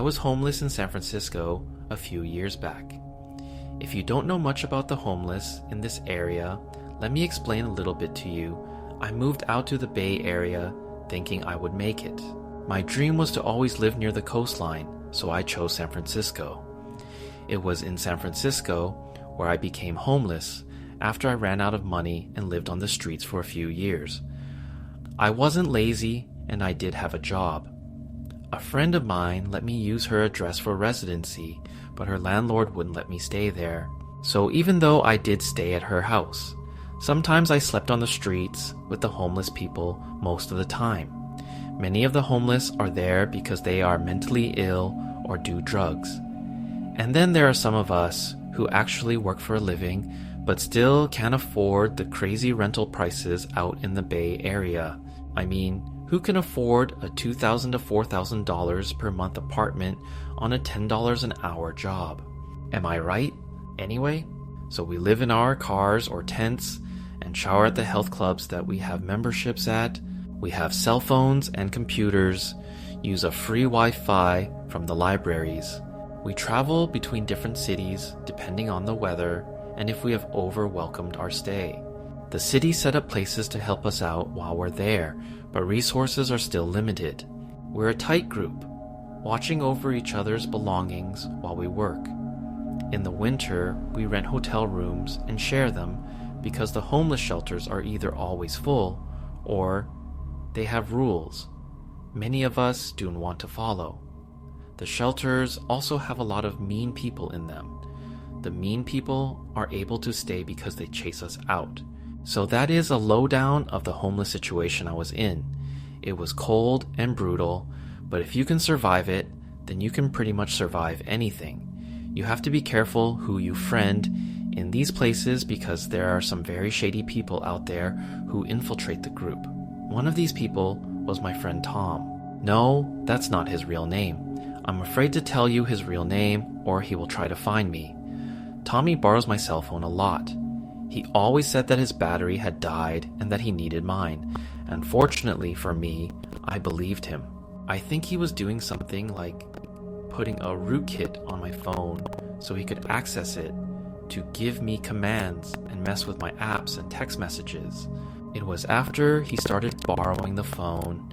I was homeless in San Francisco a few years back. If you don't know much about the homeless in this area, let me explain a little bit to you. I moved out to the Bay Area thinking I would make it. My dream was to always live near the coastline, so I chose San Francisco. It was in San Francisco where I became homeless after I ran out of money and lived on the streets for a few years. I wasn't lazy and I did have a job. A friend of mine let me use her address for residency, but her landlord wouldn't let me stay there. So even though I did stay at her house, sometimes I slept on the streets with the homeless people most of the time. Many of the homeless are there because they are mentally ill or do drugs. And then there are some of us who actually work for a living but still can't afford the crazy rental prices out in the Bay Area. I mean, who can afford a $2,000 to $4,000 per month apartment on a $10 an hour job? Am I right? Anyway, so we live in our cars or tents and shower at the health clubs that we have memberships at. We have cell phones and computers, use a free Wi-Fi from the libraries. We travel between different cities depending on the weather and if we have over-welcomed our stay. The city set up places to help us out while we're there, but resources are still limited. We're a tight group, watching over each other's belongings while we work. In the winter, we rent hotel rooms and share them because the homeless shelters are either always full or they have rules many of us don't want to follow. The shelters also have a lot of mean people in them. The mean people are able to stay because they chase us out. So that is a lowdown of the homeless situation I was in. It was cold and brutal, but if you can survive it, then you can pretty much survive anything. You have to be careful who you friend in these places because there are some very shady people out there who infiltrate the group. One of these people was my friend Tom. No, that's not his real name. I'm afraid to tell you his real name or he will try to find me. Tommy borrows my cell phone a lot. He always said that his battery had died and that he needed mine. And fortunately for me, I believed him. I think he was doing something like putting a rootkit on my phone so he could access it to give me commands and mess with my apps and text messages. It was after he started borrowing the phone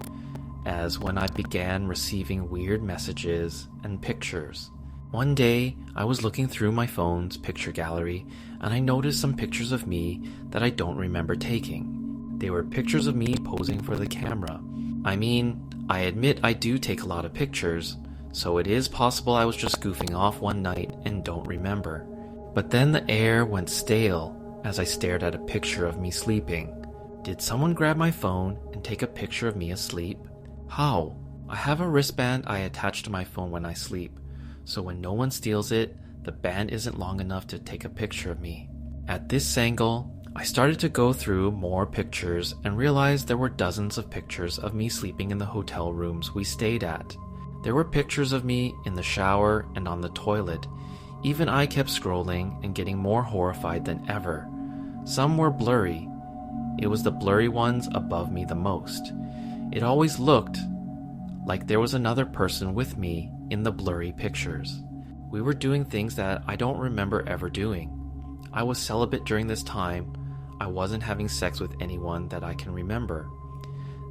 as when I began receiving weird messages and pictures. One day, I was looking through my phone's picture gallery and I noticed some pictures of me that I don't remember taking. They were pictures of me posing for the camera. I mean, I admit I do take a lot of pictures, so it is possible I was just goofing off one night and don't remember. But then the air went stale as I stared at a picture of me sleeping. Did someone grab my phone and take a picture of me asleep? How? I have a wristband I attach to my phone when I sleep, so when no one steals it, the band isn't long enough to take a picture of me. At this angle, I started to go through more pictures and realized there were dozens of pictures of me sleeping in the hotel rooms we stayed at. There were pictures of me in the shower and on the toilet. Even I kept scrolling and getting more horrified than ever. Some were blurry. It was the blurry ones above me the most. It always looked like there was another person with me in the blurry pictures. We were doing things that I don't remember ever doing. I was celibate during this time. I wasn't having sex with anyone that I can remember.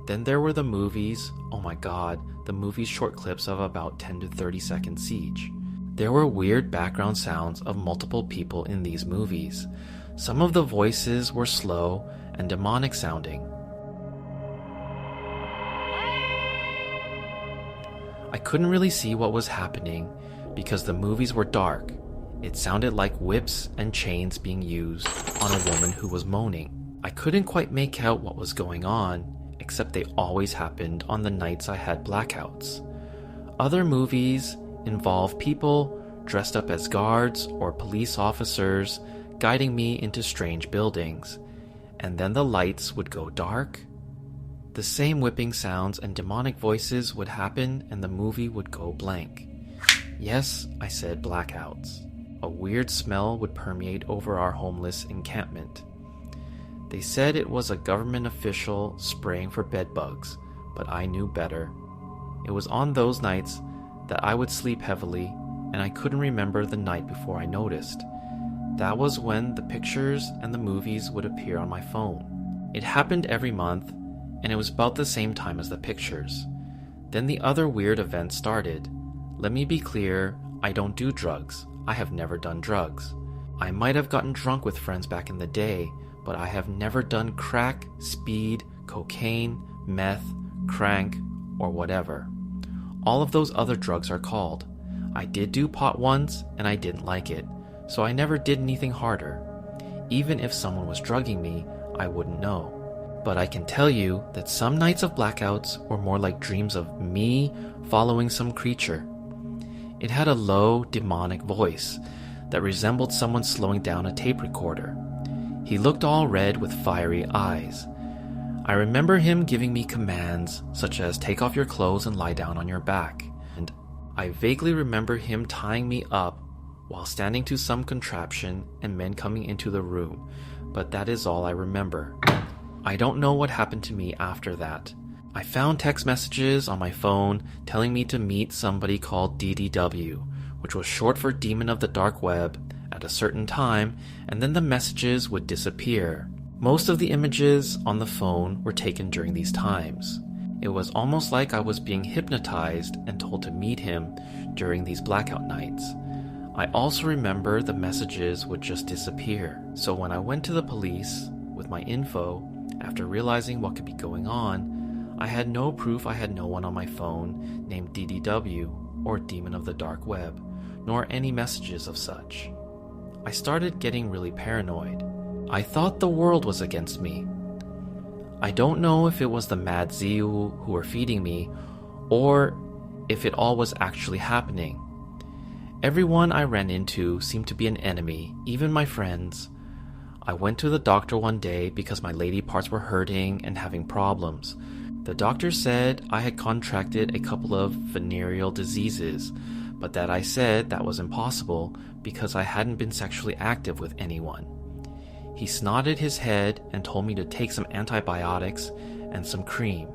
Then there were the movies. Oh my god, the movies short clips of about 10 to 30 seconds each. There were weird background sounds of multiple people in these movies. Some of the voices were slow and demonic sounding. I couldn't really see what was happening because the movies were dark. It sounded like whips and chains being used on a woman who was moaning. I couldn't quite make out what was going on, except they always happened on the nights I had blackouts. Other movies involve people dressed up as guards or police officers guiding me into strange buildings, and then the lights would go dark. The same whipping sounds and demonic voices would happen and the movie would go blank. Yes, I said blackouts. A weird smell would permeate over our homeless encampment. They said it was a government official spraying for bed bugs, but I knew better. It was on those nights that I would sleep heavily, and I couldn't remember the night before I noticed. That was when the pictures and the movies would appear on my phone. It happened every month, and it was about the same time as the pictures. Then the other weird events started. Let me be clear, I don't do drugs. I have never done drugs. I might have gotten drunk with friends back in the day, but I have never done crack, speed, cocaine, meth, crank, or whatever. All of those other drugs are called. I did do pot once, and I didn't like it, so I never did anything harder. Even if someone was drugging me, I wouldn't know. But I can tell you that some nights of blackouts were more like dreams of me following some creature. It had a low, demonic voice that resembled someone slowing down a tape recorder. He looked all red with fiery eyes. I remember him giving me commands such as take off your clothes and lie down on your back. And I vaguely remember him tying me up while standing to some contraption and men coming into the room, but that is all I remember. I don't know what happened to me after that. I found text messages on my phone telling me to meet somebody called DDW, which was short for Demon of the Darkweb, at a certain time, and then the messages would disappear. Most of the images on the phone were taken during these times. It was almost like I was being hypnotized and told to meet him during these blackout nights. I also remember the messages would just disappear. So when I went to the police with my info, after realizing what could be going on, I had no proof. I had no one on my phone named DDW or Demon of the Dark Web, nor any messages of such. I started getting really paranoid. I thought the world was against me. I don't know if it was the mad zeal who were feeding me, or if it all was actually happening. Everyone I ran into seemed to be an enemy, even my friends. I went to the doctor one day because my lady parts were hurting and having problems. The doctor said I had contracted a couple of venereal diseases, but that I said that was impossible because I hadn't been sexually active with anyone. He snotted his head and told me to take some antibiotics and some cream.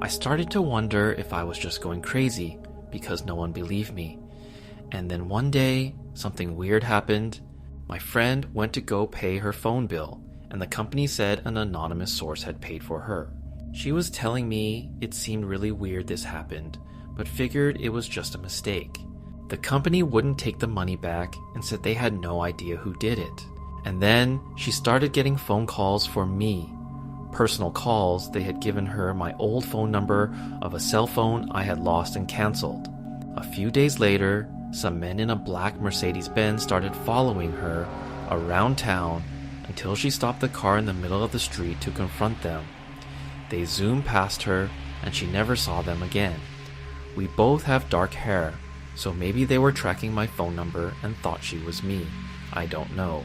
I started to wonder if I was just going crazy because no one believed me. And then one day, something weird happened. My friend went to go pay her phone bill, and the company said an anonymous source had paid for her. She was telling me it seemed really weird this happened, but figured it was just a mistake. The company wouldn't take the money back and said they had no idea who did it. And then she started getting phone calls for me. Personal calls. They had given her my old phone number of a cell phone I had lost and canceled. A few days later, some men in a black Mercedes-Benz started following her around town until she stopped the car in the middle of the street to confront them. They zoomed past her and she never saw them again. We both have dark hair, so maybe they were tracking my phone number and thought she was me. I don't know.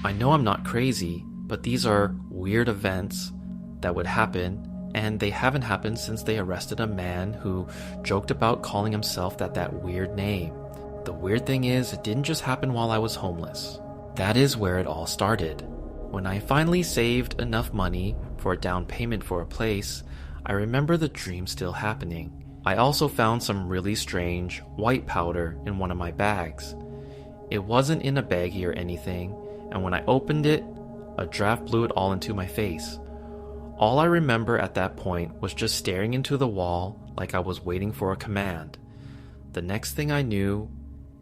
I know I'm not crazy, but these are weird events that would happen, and they haven't happened since they arrested a man who joked about calling himself that weird name. The weird thing is, it didn't just happen while I was homeless. That is where it all started. When I finally saved enough money for a down payment for a place, I remember the dream still happening. I also found some really strange white powder in one of my bags. It wasn't in a baggie or anything, and when I opened it, a draft blew it all into my face. All I remember at that point was just staring into the wall like I was waiting for a command. The next thing I knew,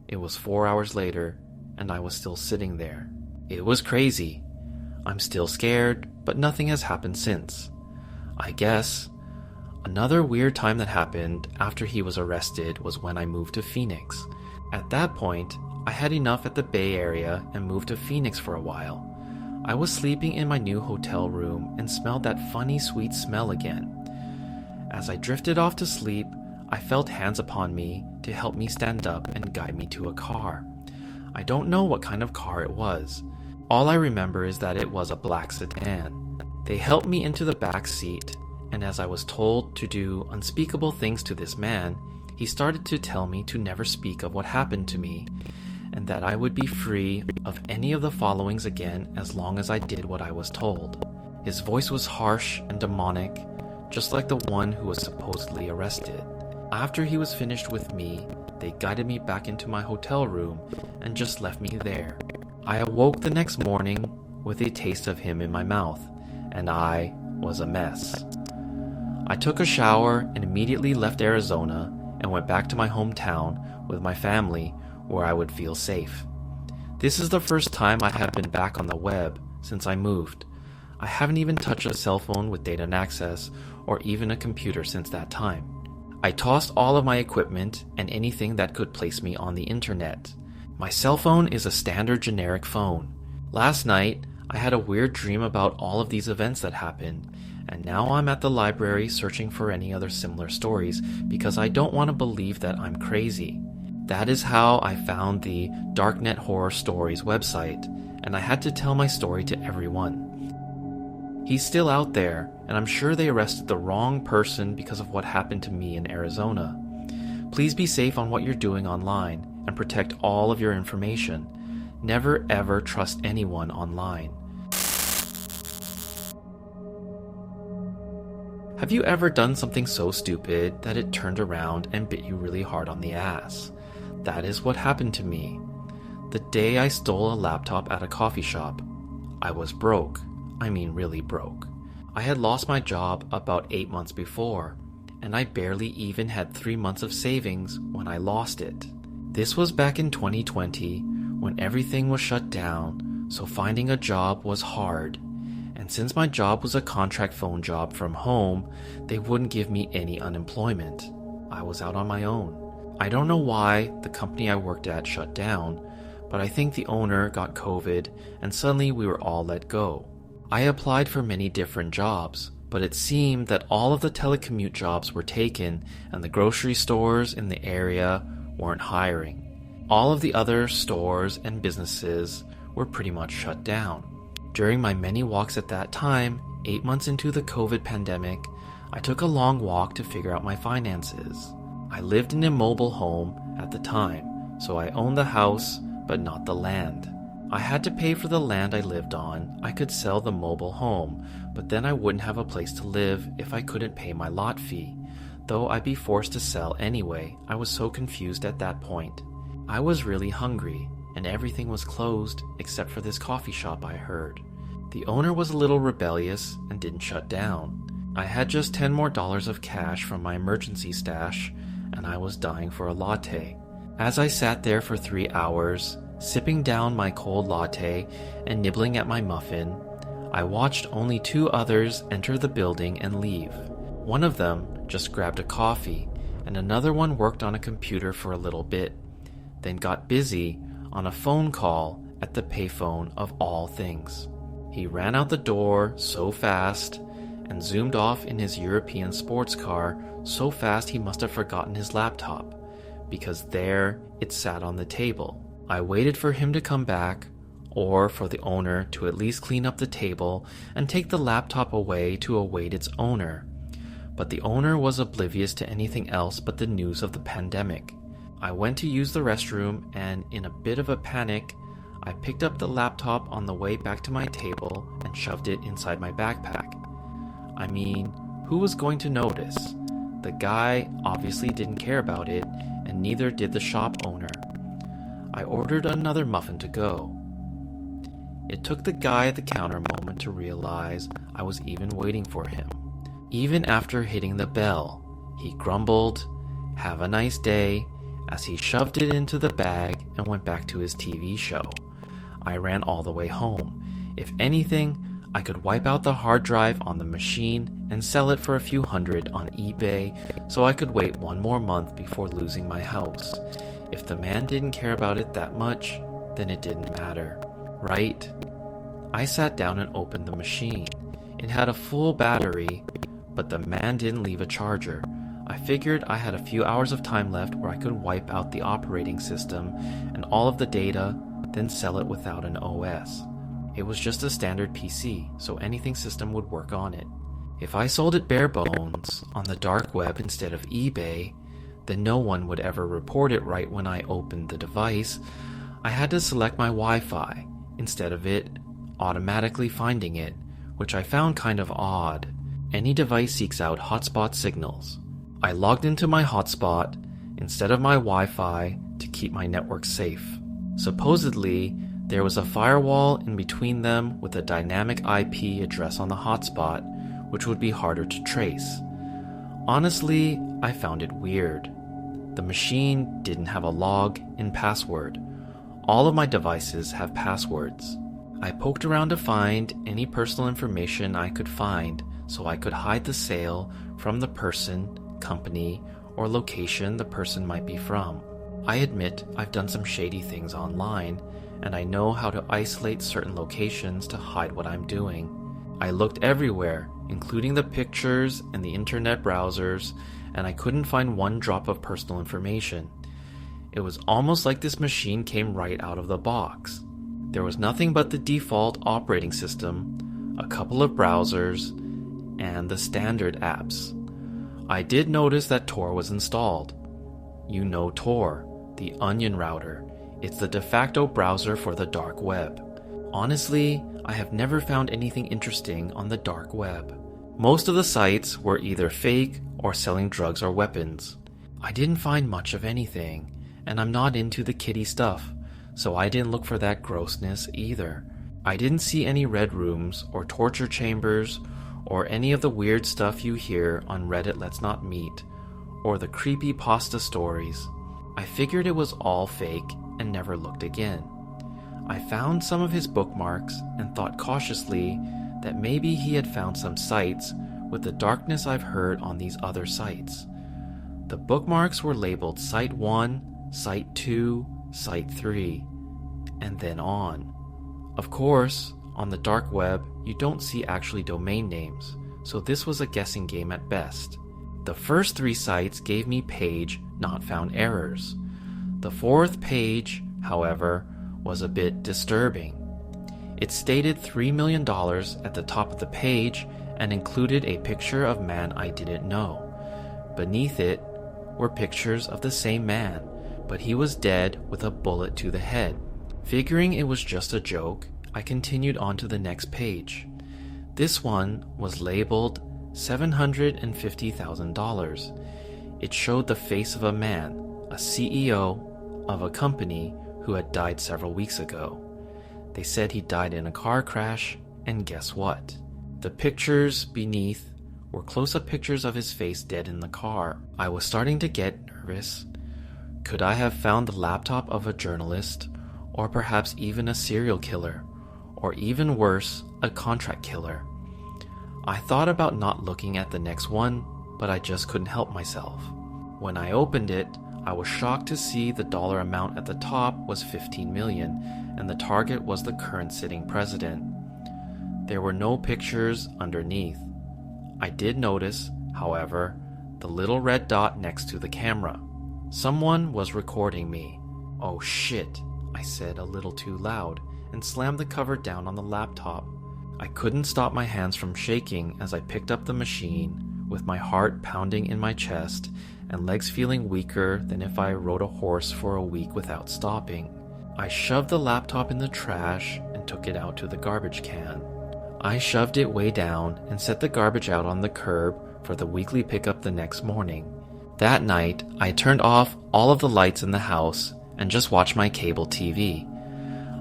it was 4 hours later, and I was still sitting there. It was crazy. I'm still scared, but nothing has happened since. I guess. Another weird time that happened after he was arrested was when I moved to Phoenix. At that point, I had enough at the Bay Area and moved to Phoenix for a while. I was sleeping in my new hotel room and smelled that funny sweet smell again. As I drifted off to sleep, I felt hands upon me to help me stand up and guide me to a car. I don't know what kind of car it was. All I remember is that it was a black sedan. They helped me into the back seat, and as I was told to do unspeakable things to this man, he started to tell me to never speak of what happened to me, and that I would be free of any of the followings again as long as I did what I was told. His voice was harsh and demonic, just like the one who was supposedly arrested. After he was finished with me, they guided me back into my hotel room and just left me there. I awoke the next morning with a taste of him in my mouth, and I was a mess. I took a shower and immediately left Arizona and went back to my hometown with my family where I would feel safe. This is the first time I have been back on the web since I moved. I haven't even touched a cell phone with data and access or even a computer since that time. I tossed all of my equipment and anything that could place me on the internet. My cell phone is a standard generic phone. Last night, I had a weird dream about all of these events that happened, and now I'm at the library searching for any other similar stories because I don't want to believe that I'm crazy. That is how I found the Darknet Horror Stories website, and I had to tell my story to everyone. He's still out there, and I'm sure they arrested the wrong person because of what happened to me in Arizona. Please be safe on what you're doing online and protect all of your information. Never ever trust anyone online. Have you ever done something so stupid that it turned around and bit you really hard on the ass? That is what happened to me. The day I stole a laptop at a coffee shop. I was broke. I mean really broke. I had lost my job about 8 months before, and I barely even had 3 months of savings when I lost it. This was back in 2020 when everything was shut down, so finding a job was hard. And since my job was a contract phone job from home, they wouldn't give me any unemployment. I was out on my own. I don't know why the company I worked at shut down, but I think the owner got COVID and suddenly we were all let go. I applied for many different jobs, but it seemed that all of the telecommute jobs were taken and the grocery stores in the area weren't hiring. All of the other stores and businesses were pretty much shut down. During my many walks at that time, 8 months into the COVID pandemic, I took a long walk to figure out my finances. I lived in a mobile home at the time, so I owned the house, but not the land. I had to pay for the land I lived on. I could sell the mobile home, but then I wouldn't have a place to live if I couldn't pay my lot fee. Though I'd be forced to sell anyway, I was so confused at that point. I was really hungry, and everything was closed except for this coffee shop I heard. The owner was a little rebellious and didn't shut down. I had just $10 more of cash from my emergency stash, and I was dying for a latte. As I sat there for 3 hours, sipping down my cold latte and nibbling at my muffin, I watched only 2 others enter the building and leave. One of them just grabbed a coffee, and another one worked on a computer for a little bit, then got busy on a phone call at the payphone of all things. He ran out the door so fast and zoomed off in his European sports car so fast he must have forgotten his laptop, because there it sat on the table. I waited for him to come back, or for the owner to at least clean up the table and take the laptop away to await its owner. But the owner was oblivious to anything else but the news of the pandemic. I went to use the restroom, and in a bit of a panic, I picked up the laptop on the way back to my table and shoved it inside my backpack. I mean, who was going to notice? The guy obviously didn't care about it, and neither did the shop owner. I ordered another muffin to go. It took the guy at the counter a moment to realize I was even waiting for him. Even after hitting the bell, he grumbled, "Have a nice day," as he shoved it into the bag and went back to his TV show. I ran all the way home. If anything, I could wipe out the hard drive on the machine and sell it for a few hundred on eBay so I could wait 1 more month before losing my house. If the man didn't care about it that much, then it didn't matter, right? I sat down and opened the machine. It had a full battery, but the man didn't leave a charger. I figured I had a few hours of time left where I could wipe out the operating system and all of the data, then sell it without an OS. It was just a standard PC, so anything system would work on it. If I sold it bare bones on the dark web instead of eBay, then no one would ever report it right when I opened the device. I had to select my Wi-Fi instead of it automatically finding it, which I found kind of odd. Any device seeks out hotspot signals. I logged into my hotspot instead of my Wi-Fi to keep my network safe. Supposedly, there was a firewall in between them with a dynamic IP address on the hotspot, which would be harder to trace. Honestly, I found it weird. The machine didn't have a log-in password. All of my devices have passwords. I poked around to find any personal information I could find so I could hide the sale from the person, company, or location the person might be from. I admit I've done some shady things online, and I know how to isolate certain locations to hide what I'm doing. I looked everywhere, including the pictures and the internet browsers, and I couldn't find one drop of personal information. It was almost like this machine came right out of the box. There was nothing but the default operating system, a couple of browsers, and the standard apps. I did notice that Tor was installed. You know Tor, the onion router. It's the de facto browser for the dark web. Honestly, I have never found anything interesting on the dark web. Most of the sites were either fake or selling drugs or weapons. I didn't find much of anything, and I'm not into the kiddie stuff, so I didn't look for that grossness either. I didn't see any red rooms or torture chambers or any of the weird stuff you hear on Reddit Let's Not Meet or the creepypasta stories. I figured it was all fake and never looked again. I found some of his bookmarks and thought cautiously that maybe he had found some sites with the darkness I've heard on these other sites. The bookmarks were labeled Site 1, Site 2, Site 3, and then on. Of course, on the dark web, you don't see actually domain names, so this was a guessing game at best. The first 3 sites gave me page not found errors. The 4th page, however, was a bit disturbing. It stated $3 million at the top of the page and included a picture of man I didn't know. Beneath it were pictures of the same man, but he was dead with a bullet to the head. Figuring it was just a joke, I continued on to the next page. This one was labeled $750,000. It showed the face of a man, a CEO of a company who had died several weeks ago. They said he died in a car crash, and guess what? The pictures beneath were close-up pictures of his face dead in the car. I was starting to get nervous. Could I have found the laptop of a journalist, or perhaps even a serial killer, or even worse, a contract killer? I thought about not looking at the next one, but I just couldn't help myself. When I opened it, I was shocked to see the dollar amount at the top was $15 million, and the target was the current sitting president. There were no pictures underneath. I did notice, however, the little red dot next to the camera. Someone was recording me. "Oh shit," I said a little too loud, and slammed the cover down on the laptop. I couldn't stop my hands from shaking as I picked up the machine, with my heart pounding in my chest and legs feeling weaker than if I rode a horse for a week without stopping. I shoved the laptop in the trash and took it out to the garbage can. I shoved it way down and set the garbage out on the curb for the weekly pickup the next morning. That night, I turned off all of the lights in the house and just watched my cable TV.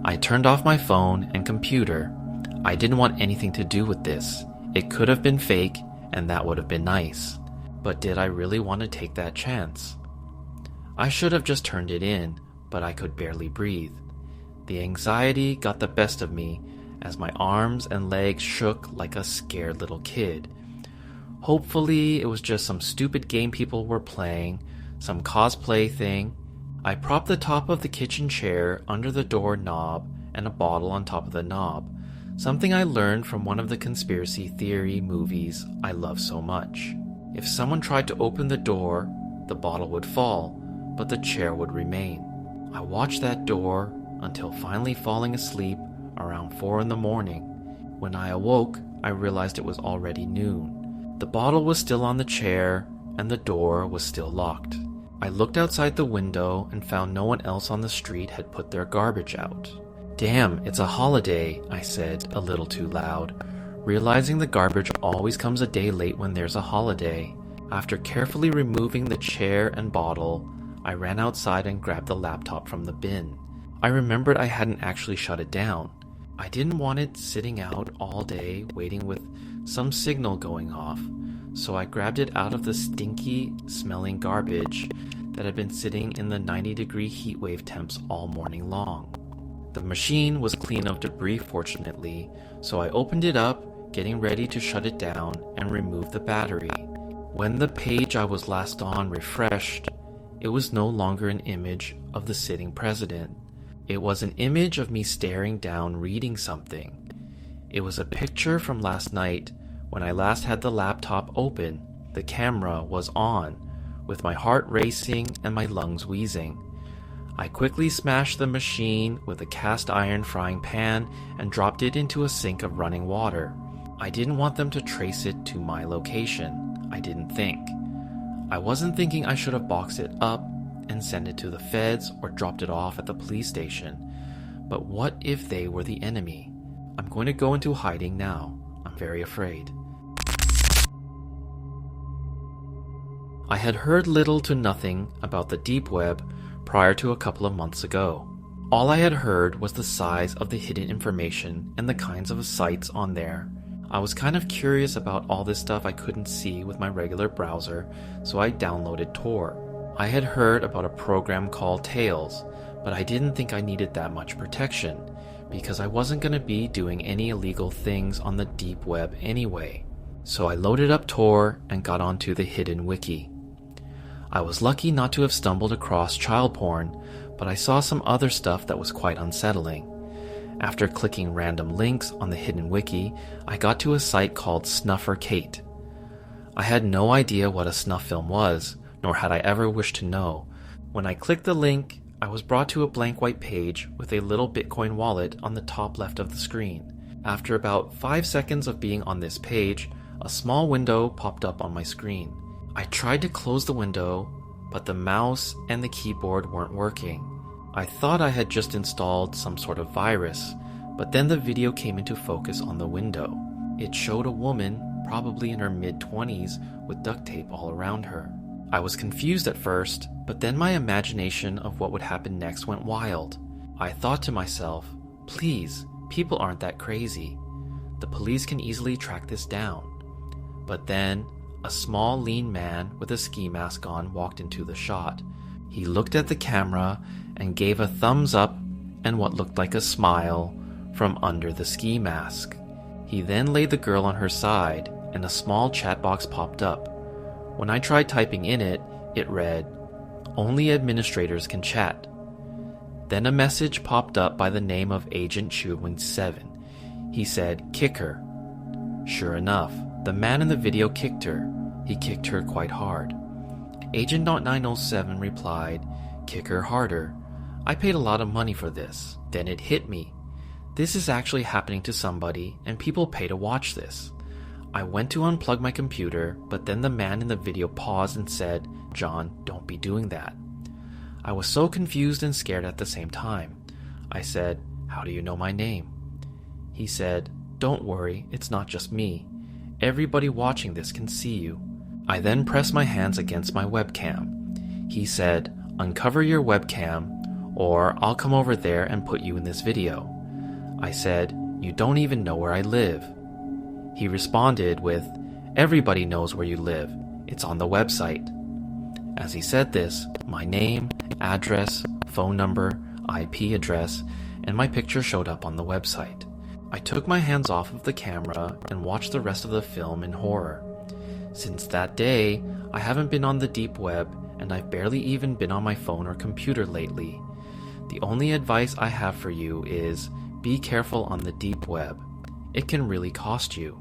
I turned off my phone and computer. I didn't want anything to do with this. It could have been fake, and that would have been nice. But did I really want to take that chance? I should have just turned it in, but I could barely breathe. The anxiety got the best of me as my arms and legs shook like a scared little kid. Hopefully, it was just some stupid game people were playing, some cosplay thing. I propped the top of the kitchen chair under the door knob and a bottle on top of the knob, something I learned from one of the conspiracy theory movies I love so much. If someone tried to open the door, the bottle would fall, but the chair would remain. I watched that door until finally falling asleep around 4 in the morning. When I awoke, I realized it was already noon. The bottle was still on the chair, and the door was still locked. I looked outside the window and found no one else on the street had put their garbage out. "Damn, it's a holiday," I said, a little too loud, realizing the garbage always comes a day late when there's a holiday. After carefully removing the chair and bottle, I ran outside and grabbed the laptop from the bin. I remembered I hadn't actually shut it down. I didn't want it sitting out all day waiting with some signal going off, so I grabbed it out of the stinky, smelling garbage that had been sitting in the 90-degree heatwave temps all morning long. The machine was clean of debris, fortunately, so I opened it up, getting ready to shut it down and remove the battery. When the page I was last on refreshed, it was no longer an image of the sitting president. It was an image of me staring down reading something. It was a picture from last night when I last had the laptop open. The camera was on, with my heart racing and my lungs wheezing. I quickly smashed the machine with a cast iron frying pan and dropped it into a sink of running water. I didn't want them to trace it to my location. I didn't think. I wasn't thinking I should have boxed it up and sent it to the feds or dropped it off at the police station. But what if they were the enemy? I'm going to go into hiding now. I'm very afraid. I had heard little to nothing about the deep web prior to a couple of months ago. All I had heard was the size of the hidden information and the kinds of sites on there. I was kind of curious about all this stuff I couldn't see with my regular browser, so I downloaded Tor. I had heard about a program called Tails, but I didn't think I needed that much protection, because I wasn't going to be doing any illegal things on the deep web anyway. So I loaded up Tor and got onto the hidden wiki. I was lucky not to have stumbled across child porn, but I saw some other stuff that was quite unsettling. After clicking random links on the hidden wiki, I got to a site called Snuffer Kate. I had no idea what a snuff film was, nor had I ever wished to know. When I clicked the link, I was brought to a blank white page with a little Bitcoin wallet on the top left of the screen. After about 5 seconds of being on this page, a small window popped up on my screen. I tried to close the window, but the mouse and the keyboard weren't working. I thought I had just installed some sort of virus, but then the video came into focus on the window. It showed a woman, probably in her mid-20s, with duct tape all around her. I was confused at first, but then my imagination of what would happen next went wild. I thought to myself, please, people aren't that crazy. The police can easily track this down. But then, a small, lean man with a ski mask on walked into the shot. He looked at the camera and gave a thumbs up and what looked like a smile from under the ski mask. He then laid the girl on her side, and a small chat box popped up. When I tried typing in it, it read, "Only administrators can chat." Then a message popped up by the name of Agent Chewing7. He said, "Kick her." Sure enough, the man in the video kicked her. He kicked her quite hard. Agent 907 replied, "Kick her harder. I paid a lot of money for this." Then it hit me. This is actually happening to somebody, and people pay to watch this. I went to unplug my computer, but then the man in the video paused and said, "John, don't be doing that." I was so confused and scared at the same time. I said, "How do you know my name?" He said, "Don't worry, it's not just me. Everybody watching this can see you." I then pressed my hands against my webcam. He said, "Uncover your webcam, or I'll come over there and put you in this video." I said, "You don't even know where I live." He responded with, "Everybody knows where you live. It's on the website." As he said this, my name, address, phone number, IP address, and my picture showed up on the website. I took my hands off of the camera and watched the rest of the film in horror. Since that day, I haven't been on the deep web, and I've barely even been on my phone or computer lately. The only advice I have for you is, be careful on the deep web. It can really cost you.